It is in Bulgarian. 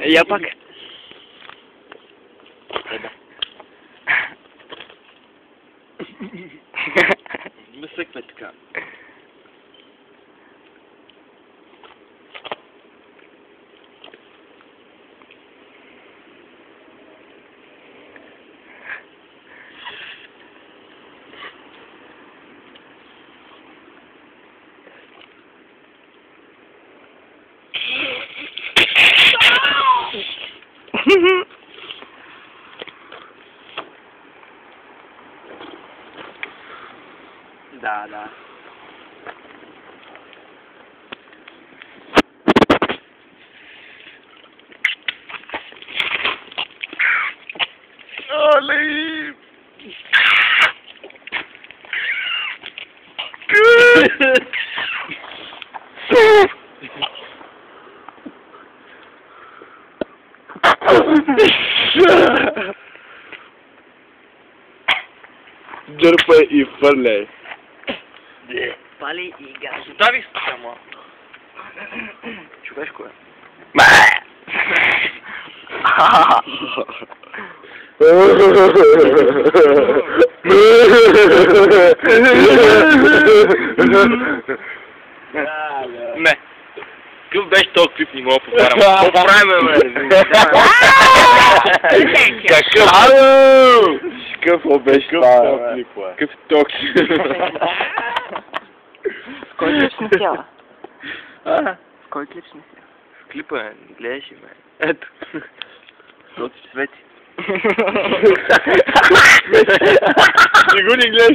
Я пак. Не сикне така. Да, да. Оли! Дърпай и фърляй. Пали и газ. Дави се само. Човешко е. Не. Какъв беше този клип, не мога да повярвам. Какво правим, бе? Какъв? Какъв беше това клип, бе? Какъв токи? В кой клип сме сяла? В Кой клип сме сяла? клипа, не гледаш ли, бе? Ето. Защото свети. Не го не гледаш.